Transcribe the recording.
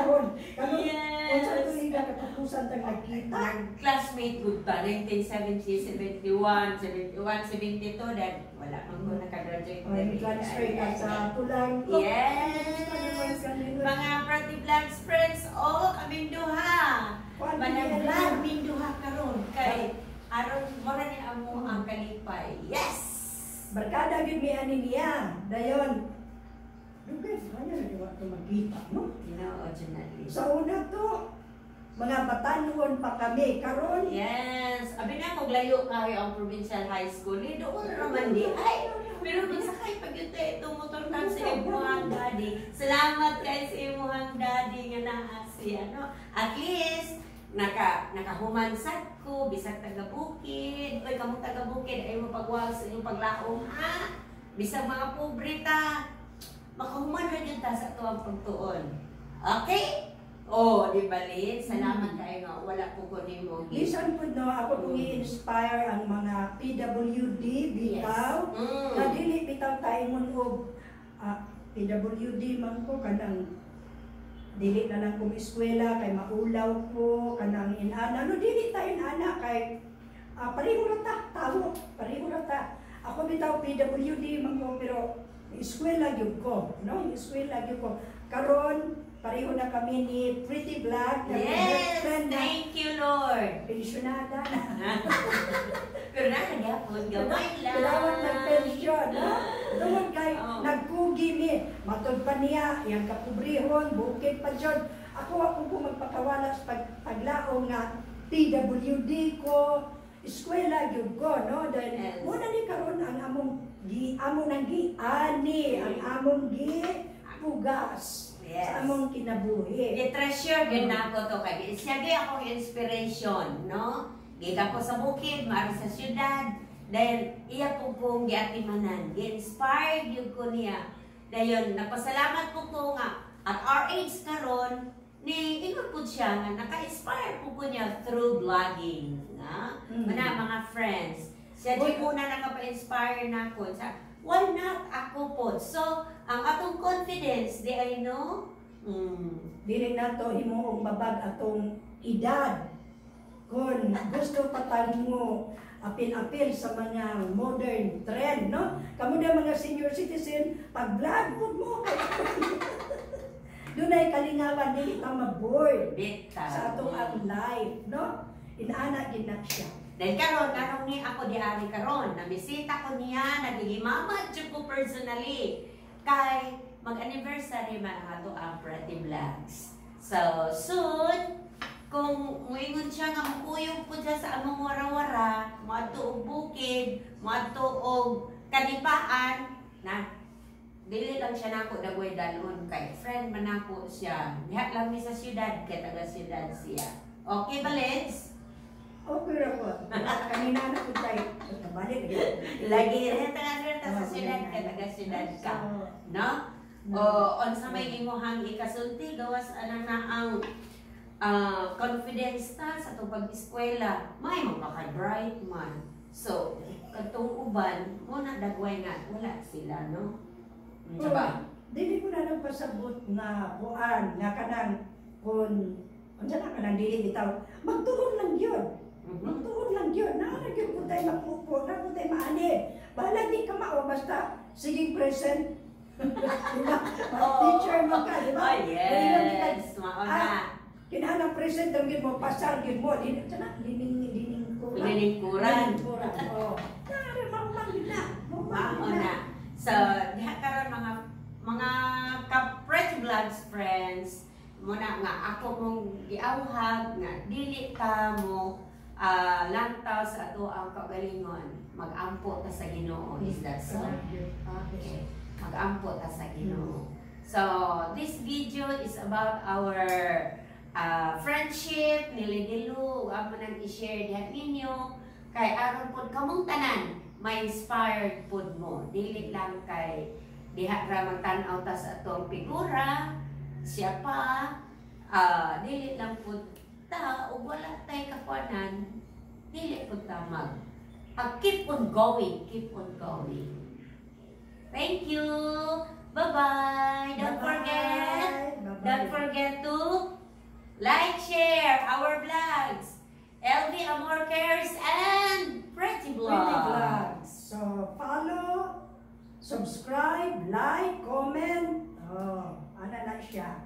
panahon. Yes. Kung sa tuloy ka katapusan tang nagkita. Classmate good pa, 1970, 71, 72, then wala man ko nakagraduate. Transfer ka sa tulang ko. Yes! Mga Prati Vlogs friends, kami duha. Manag-vlog, minduha karon kay aron mora ni amo ang kalipay. Yes! Barkada gid mi ani niya. Dayon. Dugay kanya na diwa to magkita, no? Originally. Sa una to, mga batanon pa kami karon. Yes. Abi na maglayo kayo ang provincial high school. Doon naman di. Ay, pero nagsakay pag ito motor ka sa imuhang daddy. Salamat kay sa imuhang daddy nga naa siya, no? At least nakahumansat ko bisag taga-bukid. Oy, kamong taga-bukid ay mo pagwag sa inyong paglaom, ha? Bisag mga pobre ta. Makahuman na yun ta sa tuwang pagtuon. Okay? Di ba, Lynn? Salamat kayo nga. Wala po ko ni mo. Listen po, no, ako kung i-inspire ang mga PWD, bitaw. Yes. Na dili bitaw tayo mo PWD man ko, kanang dili na lang kong eskwela, kay maulaw ko, kanang inana. No, dili tayo inana, kay pareho rata, tao, pareho rata. Ako bitaw PWD man ko, pero eskwela gyud ko, no? Eskwela gyud ko. Karon pareho na kami ni Pretty Black. Yes, thank you, Lord. Pensionada na. Pero nakagapon, gamay lang. Kailangan nag-pension, no? Doon kay nagkugi mi. Matod pa niya, yung kapubrihon, bukid pa dyan. Ako po magpakawala sa paglaong nga PWD ko, eskwela gyud ko, no? Dahil muna ni karon ang among nang giani, ang among pugas sa among kinabuhi. I-treasure din ako to kay siya di akong inspiration, no? Giga ko sa bukid, mara sa syudad, dahil iya po pong giatimanan, gi-inspired yun ko niya. Dahil napasalamat po ko nga at our age karon ni ingon po siya nga naka-inspire po ko niya through vlogging, na mga friends. Siya di muna nakapa-inspire na ako. Why not ako po? So, ang atong confidence, di I know? Dili na to himuong babag atong edad. Kung gusto patan mo apil-apil sa mga modern trend, no? Kamu na mga senior citizen, pag-vlog mo. Doon ay kalingawan, dili ka mag-board sa atong ang life, no? Inaana din na siya. Dahil karon, karong ni ako di ari karon, nabisita ko niya, nagigimamad jud ko personally. Kay mag-anniversary man ang ato ang Prati Vlogs. So, soon, kung muingon siya nga mukuyog po siya sa among wara-wara, muadto og bukid, muadto og kanipaan, na dili lang siya nako dagway dalon kay friend man nako siya. Diha lang mi sa syudad, kay taga syudad siya. Okay ba, Lens? Okay ra po. Kanina na po tayo. Balik. Lagi rin taga sa syudad, kay taga syudad ka. No? On sa may imuhang ikasulti, gawas anang na ang confidence ta sa itong pag-eskwela, may magpaka-bright man. So, katong uban, muna dagway nga, wala sila, no? Diba? Dili ko na nagpasabot na buwan, nga kanang, kung saan na kanang dili bitaw, magtuon lang yun. Magtuon lang yun. Nakalagyan ko tayo mapupo, na ko tayo maani. Bahala di ka mao, basta sige present. Teacher mo ka, di ba? Yes, mauna. Kinahanang present ang gid mo, pasar gid mo, lining kuran. Liningkuran. Oo. Tara, mamang na. Mauna. So, diha karon mga ka-Prati Vlogs friends, muna nga ako mong giawhag nga dili ta mo lantaw sa ato ang kagalingon. Mag-ampo ta sa Ginoo. Is that so? Okay. Mag-ampo ta sa Ginoo. So, this video is about our friendship, nilidilu, ang manang i-share diha ninyo. Kay aron pod kamong tanan, ma-inspired pod mo. Dili lang kay diha ra magtan-aw ta sa atong figura, siya pa, dili lang pod ta ug wala tay kakuanan, dili pod ta mag keep on going, keep on going. Thank you. Bye-bye. Don't forget to Like, share our vlogs. LV Amor Cares and Pretty Pretty Vlog. vlogs. So, follow, subscribe, like, comment. Oh, ano na siya.